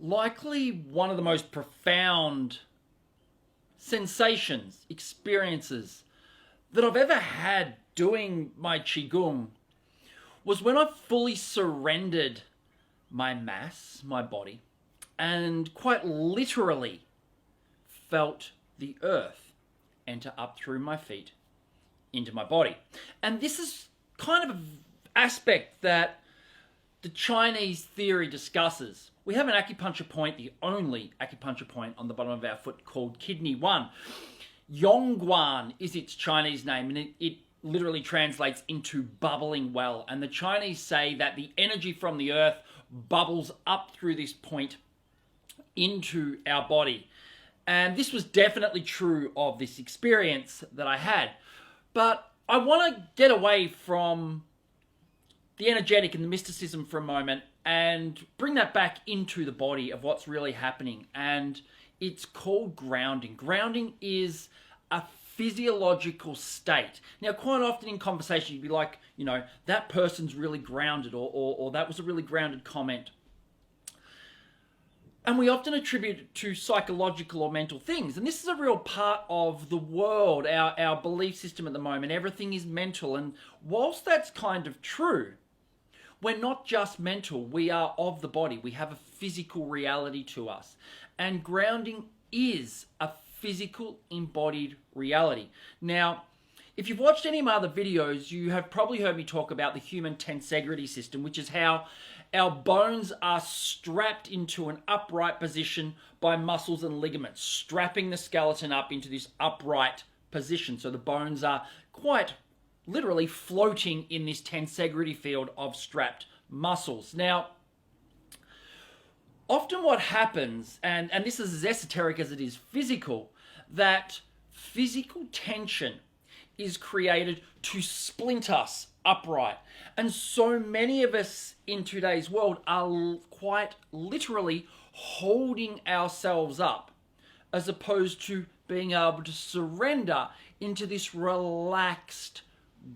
likely one of the most profound sensations, experiences that I've ever had doing my Qigong was when I fully surrendered my mass, my body, and quite literally felt the earth enter up through my feet into my body. And this is kind of an aspect that the Chinese theory discusses. We have an acupuncture point, the only acupuncture point on the bottom of our foot, called Kidney 1. Yongguan is its Chinese name, and it literally translates into bubbling well. And the Chinese say that the energy from the earth bubbles up through this point into our body. And this was definitely true of this experience that I had. But I want to get away from the energetic and the mysticism for a moment and bring that back into the body of what's really happening. And it's called grounding. Grounding is a physiological state. Now, quite often in conversation, you'd be like, you know, that person's really grounded, or that was a really grounded comment. And we often attribute it to psychological or mental things. And this is a real part of the world, our belief system at the moment. Everything is mental. And whilst that's kind of true, we're not just mental. We are of the body. We have a physical reality to us. And grounding is a physical embodied reality. Now, if you've watched any of my other videos, you have probably heard me talk about the human tensegrity system, which is how our bones are strapped into an upright position by muscles and ligaments, strapping the skeleton up into this upright position. So the bones are quite literally floating in this tensegrity field of strapped muscles. Now, often what happens, and this is as esoteric as it is physical, that physical tension is created to splint us upright. And so many of us in today's world are quite literally holding ourselves up, as opposed to being able to surrender into this relaxed,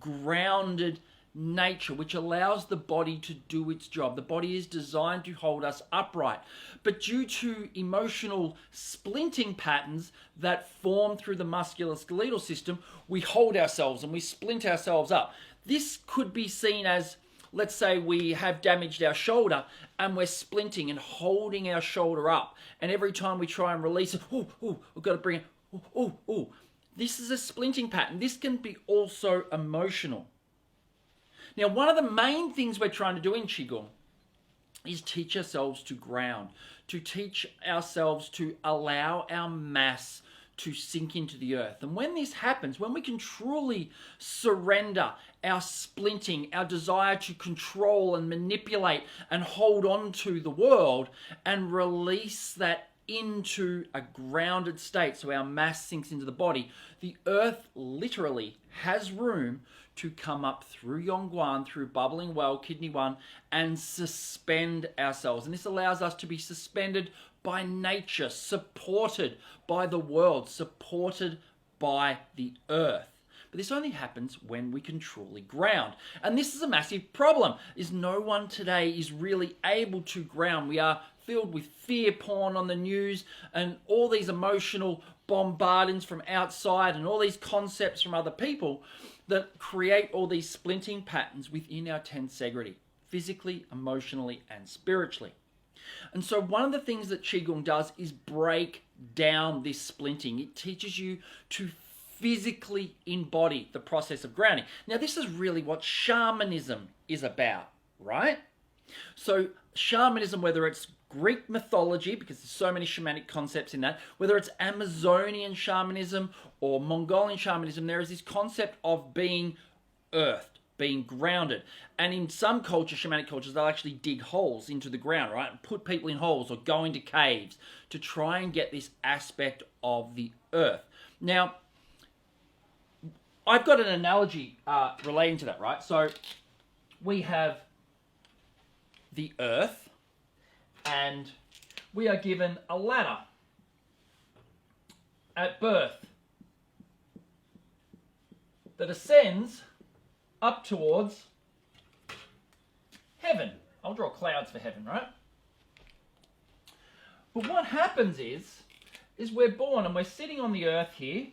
grounded nature, which allows the body to do its job. The body is designed to hold us upright. But due to emotional splinting patterns that form through the musculoskeletal system, we hold ourselves and we splint ourselves up. This could be seen as, let's say we have damaged our shoulder and we're splinting and holding our shoulder up. And every time we try and release it, we've got to bring it, This is a splinting pattern. This can be also emotional. Now, one of the main things we're trying to do in Qigong is teach ourselves to ground, to teach ourselves to allow our mass to sink into the earth. And when this happens, when we can truly surrender our splinting, our desire to control and manipulate and hold on to the world, and release that into a grounded state so our mass sinks into the body, the earth literally has room to come up through Yongguan, through bubbling well, Kidney 1, and suspend ourselves. And this allows us to be suspended by nature, supported by the world, supported by the earth. But this only happens when we can truly ground. And this is a massive problem, is no one today is really able to ground. We are filled with fear porn on the news and all these emotional bombardings from outside and all these concepts from other people that create all these splinting patterns within our tensegrity, physically, emotionally, and spiritually. And so one of the things that Qigong does is break down this splinting. It teaches you to physically embody the process of grounding. Now, this is really what shamanism is about, right? So shamanism, whether it's Greek mythology, because there's so many shamanic concepts in that, whether it's Amazonian shamanism or Mongolian shamanism, there is this concept of being earthed, being grounded. And in some cultures, shamanic cultures, they'll actually dig holes into the ground, right? And put people in holes or go into caves to try and get this aspect of the earth. Now, I've got an analogy relating to that, right? So we have the earth, and we are given a ladder at birth that ascends up towards heaven. I'll draw clouds for heaven, right? But what happens is we're born and we're sitting on the earth here,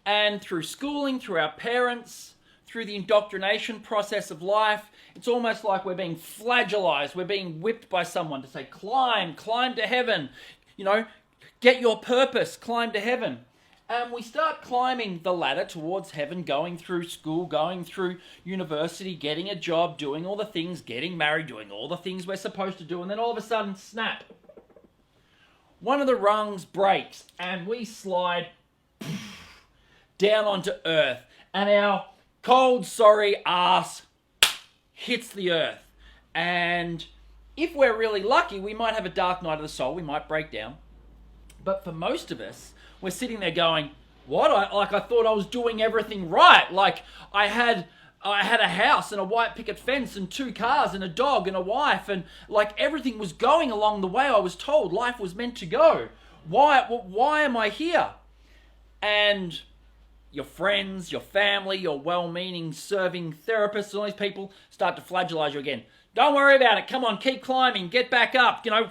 and through schooling, through our parents, through the indoctrination process of life, it's almost like we're being flagellized. We're being whipped by someone to say, climb to heaven. You know, get your purpose, climb to heaven. And we start climbing the ladder towards heaven, going through school, going through university, getting a job, doing all the things, getting married, doing all the things we're supposed to do. And then all of a sudden, snap. One of the rungs breaks and we slide down onto earth. And our cold, sorry ass hits the earth. And if we're really lucky, we might have a dark night of the soul. We might break down. But for most of us, we're sitting there going, what? I thought I was doing everything right. Like I had a house and a white picket fence and 2 cars and a dog and a wife, and like everything was going along the way I was told life was meant to go. Why am I here? And your friends, your family, your well-meaning, serving therapists, all these people start to flagellize you again. Don't worry about it. Come on, keep climbing. Get back up. You know,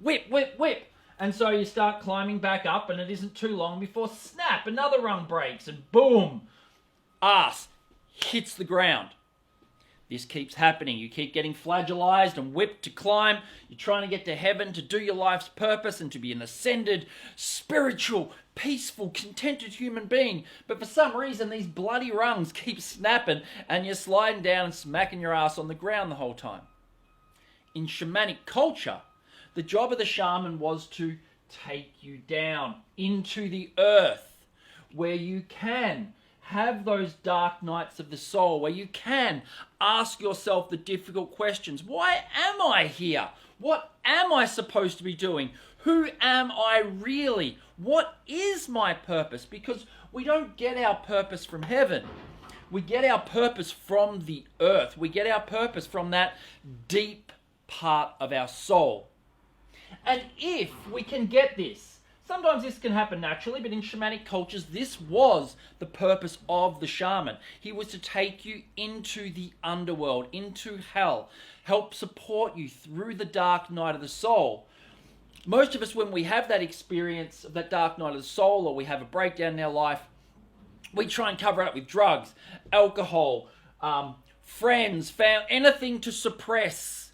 whip, whip, whip. And so you start climbing back up, and it isn't too long before snap, another rung breaks, and boom, ass hits the ground. This keeps happening. You keep getting flagellized and whipped to climb. You're trying to get to heaven to do your life's purpose and to be an ascended, spiritual, peaceful, contented human being. But for some reason, these bloody rungs keep snapping, and you're sliding down and smacking your ass on the ground the whole time. In shamanic culture, the job of the shaman was to take you down into the earth, where you can have those dark nights of the soul, where you can ask yourself the difficult questions. Why am I here? What am I supposed to be doing? Who am I really? What is my purpose? Because we don't get our purpose from heaven. We get our purpose from the earth. We get our purpose from that deep part of our soul. And if we can get this, sometimes this can happen naturally, but in shamanic cultures, this was the purpose of the shaman. He was to take you into the underworld, into hell, help support you through the dark night of the soul. Most of us, when we have that experience of that dark night of the soul, or we have a breakdown in our life, we try and cover it up with drugs, alcohol, friends, family, anything to suppress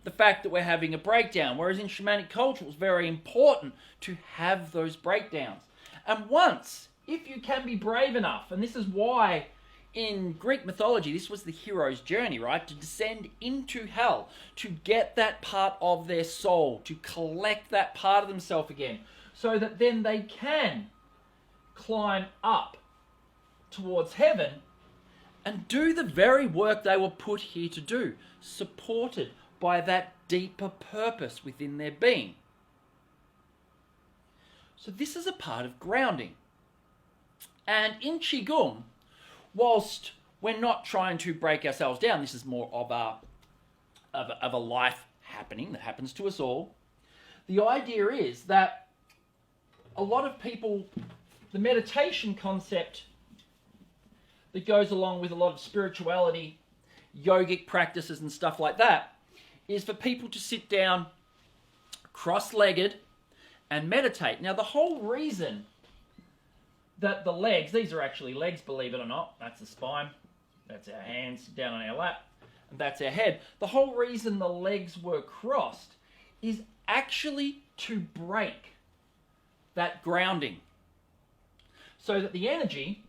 the fact that we're having a breakdown. Whereas in shamanic culture, it was very important to have those breakdowns. And once, if you can be brave enough, and this is why in Greek mythology, this was the hero's journey, right? To descend into hell, to get that part of their soul, to collect that part of themselves again, so that then they can climb up towards heaven and do the very work they were put here to do, supported by that deeper purpose within their being. So this is a part of grounding. And in Qigong, whilst we're not trying to break ourselves down, this is more of a life happening that happens to us all. The idea is that a lot of people, the meditation concept that goes along with a lot of spirituality, yogic practices and stuff like that, is for people to sit down cross-legged and meditate. Now, the whole reason that the legs, these are actually legs, believe it or not, that's the spine, that's our hands down on our lap, and that's our head. The whole reason the legs were crossed is actually to break that grounding, so that the energy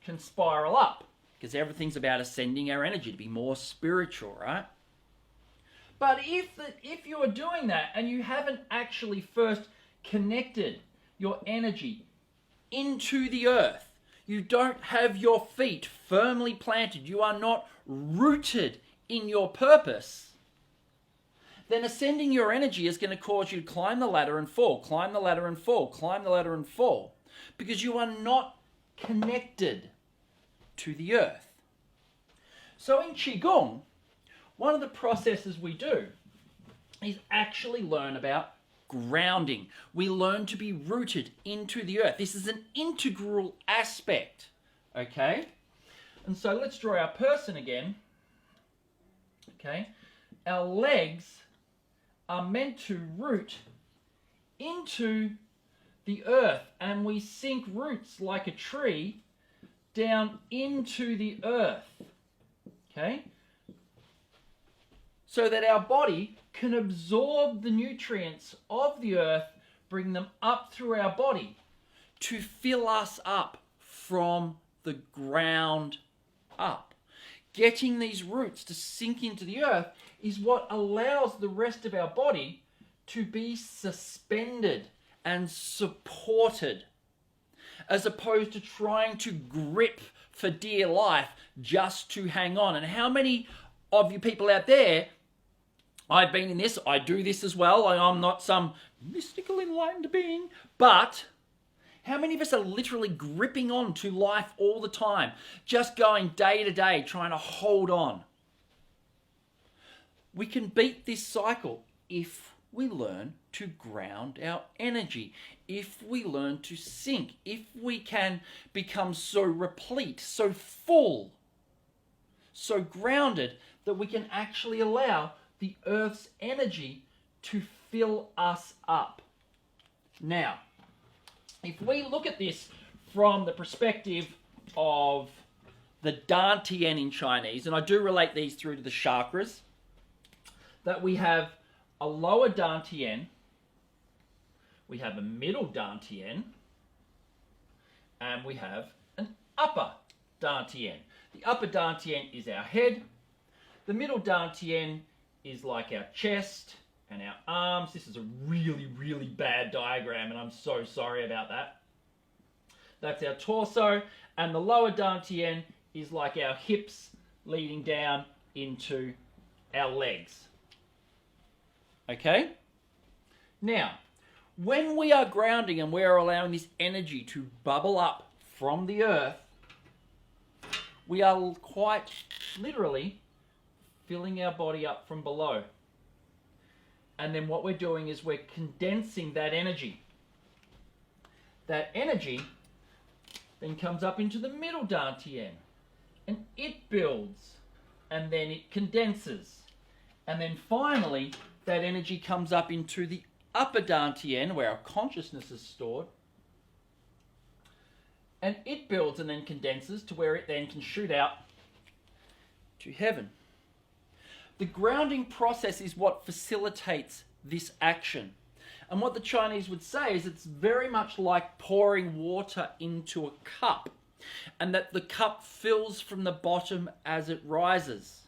can spiral up, because everything's about ascending our energy to be more spiritual, right? But if you're doing that and you haven't actually first connected your energy into the earth, you don't have your feet firmly planted, you are not rooted in your purpose, then ascending your energy is going to cause you to climb the ladder and fall, climb the ladder and fall, climb the ladder and fall, because you are not connected to the earth. So in Qigong, one of the processes we do is actually learn about grounding. We learn to be rooted into the earth. This is an integral aspect, okay? And so let's draw our person again, okay? Our legs are meant to root into the earth, and we sink roots like a tree down into the earth, okay? So that our body can absorb the nutrients of the earth, bring them up through our body to fill us up from the ground up. Getting these roots to sink into the earth is what allows the rest of our body to be suspended and supported, as opposed to trying to grip for dear life just to hang on. And how many of you people out there, I've been in this, I do this as well, I'm not some mystical enlightened being, but how many of us are literally gripping on to life all the time, just going day to day, trying to hold on? We can beat this cycle if we learn to ground our energy, if we learn to sink, if we can become so replete, so full, so grounded that we can actually allow the earth's energy to fill us up. Now, if we look at this from the perspective of the Dantian in Chinese, and I do relate these through to the chakras, that we have a lower Dantian, we have a middle Dantian, and we have an upper Dantian. The upper Dantian is our head. The middle Dantian is like our chest and our arms. This is a really, really bad diagram, and I'm so sorry about that. That's our torso, and the lower Dantian is like our hips leading down into our legs. Okay? Now, when we are grounding and we are allowing this energy to bubble up from the earth, we are quite literally filling our body up from below. And then what we're doing is we're condensing that energy. That energy then comes up into the middle Dantian, and it builds, and then it condenses. And then finally, that energy comes up into the upper Dantian, where our consciousness is stored, and it builds and then condenses to where it then can shoot out to heaven. The grounding process is what facilitates this action. And what the Chinese would say is it's very much like pouring water into a cup, and that the cup fills from the bottom as it rises.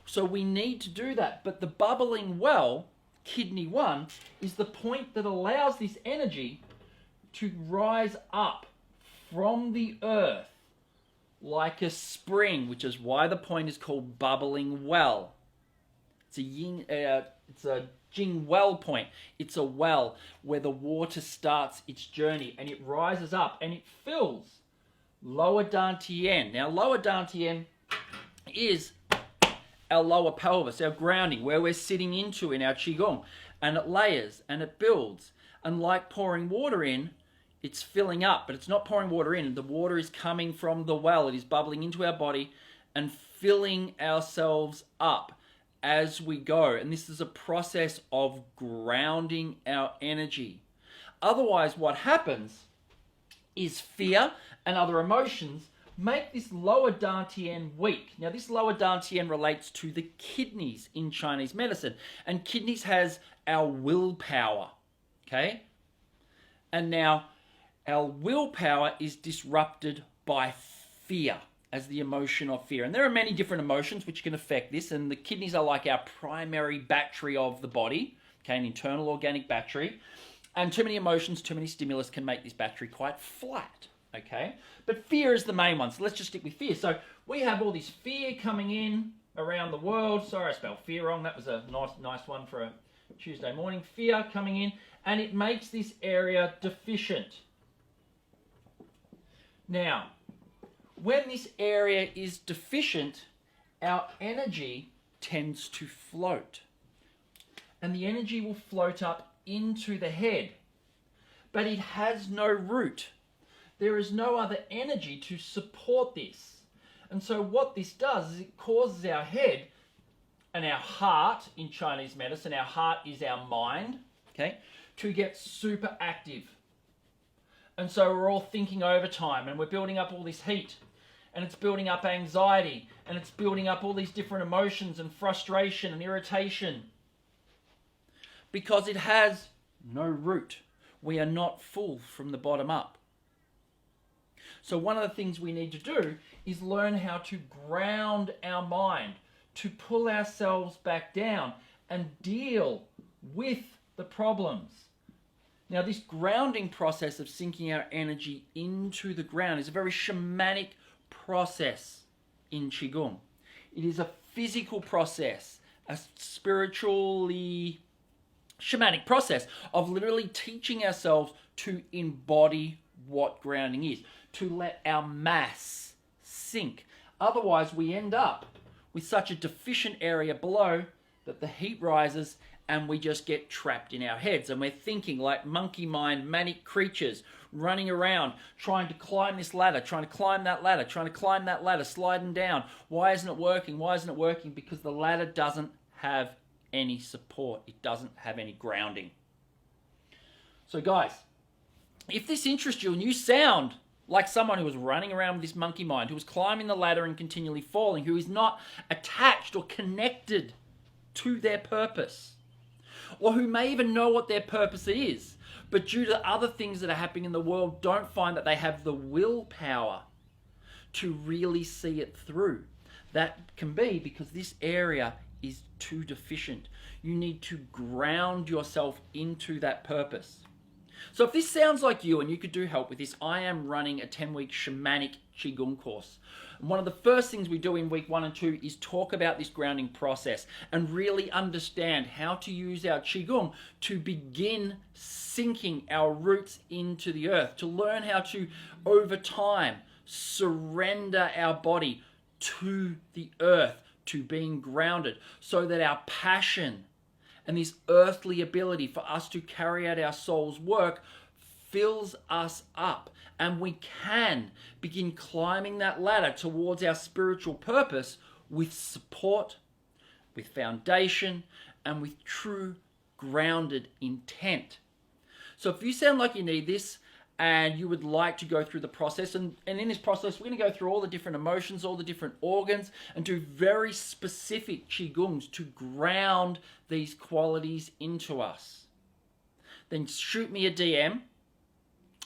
So we need to do that. But the bubbling well, kidney 1, is the point that allows this energy to rise up from the earth like a spring, which is why the point is called bubbling well. It's a Jing well point. It's a well where the water starts its journey, and it rises up and it fills lower Dantian. Now, lower Dantian is our lower pelvis, our grounding, where we're sitting into in our Qigong, and it layers and it builds. And like pouring water in, it's filling up, but it's not pouring water in. The water is coming from the well. It is bubbling into our body and filling ourselves up as we go. And this is a process of grounding our energy. Otherwise, what happens is fear and other emotions make this lower Dantian weak. Now, this lower Dantian relates to the kidneys in Chinese medicine. And kidneys has our willpower, okay? And now, our willpower is disrupted by fear, as the emotion of fear. And there are many different emotions which can affect this, and the kidneys are like our primary battery of the body, okay, an internal organic battery. And too many emotions, too many stimulus can make this battery quite flat, okay? But fear is the main one, so let's just stick with fear. So we have all this fear coming in around the world. Sorry, I spelled fear wrong. That was a nice one for a Tuesday morning. Fear coming in, and it makes this area deficient. Now, when this area is deficient, our energy tends to float. And the energy will float up into the head. But it has no root. There is no other energy to support this. And so what this does is it causes our head and our heart in Chinese medicine, our heart is our mind, okay, to get super active. And so we're all thinking overtime, and we're building up all this heat, and it's building up anxiety, and it's building up all these different emotions and frustration and irritation, because it has no root. We are not full from the bottom up. So one of the things we need to do is learn how to ground our mind, to pull ourselves back down and deal with the problems. Now, this grounding process of sinking our energy into the ground is a very shamanic process in Qigong. It is a physical process, a spiritually shamanic process of literally teaching ourselves to embody what grounding is, to let our mass sink. Otherwise, we end up with such a deficient area below that the heat rises and we just get trapped in our heads, and we're thinking like monkey mind, manic creatures, running around, trying to climb this ladder, trying to climb that ladder, trying to climb that ladder, sliding down. Why isn't it working? Why isn't it working? Because the ladder doesn't have any support. It doesn't have any grounding. So guys, if this interests you and you sound like someone who was running around with this monkey mind, who was climbing the ladder and continually falling, who is not attached or connected to their purpose, or who may even know what their purpose is, but due to other things that are happening in the world, don't find that they have the willpower to really see it through. That can be because this area is too deficient. You need to ground yourself into that purpose. So if this sounds like you and you could do help with this, I am running a 10-week Shamanic Qigong course. And one of the first things we do in week 1 and 2 is talk about this grounding process and really understand how to use our Qigong to begin sinking our roots into the earth, to learn how to, over time, surrender our body to the earth, to being grounded, so that our passion and this earthly ability for us to carry out our soul's work fills us up, and we can begin climbing that ladder towards our spiritual purpose with support, with foundation, and with true grounded intent. So if you sound like you need this and you would like to go through the process, and in this process we're going to go through all the different emotions, all the different organs, and do very specific Qigongs to ground these qualities into us, then shoot me a DM.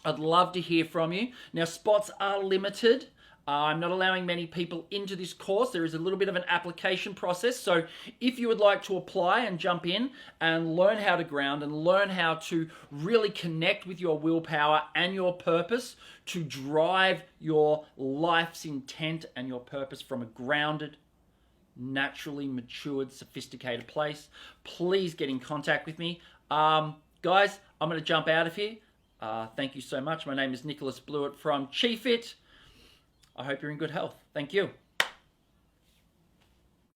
I'd love to hear from you. Now, spots are limited. I'm not allowing many people into this course. There is a little bit of an application process. So if you would like to apply and jump in and learn how to ground and learn how to really connect with your willpower and your purpose to drive your life's intent and your purpose from a grounded, naturally matured, sophisticated place, please get in contact with me. Guys, I'm going to jump out of here. Thank you so much. My name is Nicholas Blewett from QiFit. I hope you're in good health. Thank you.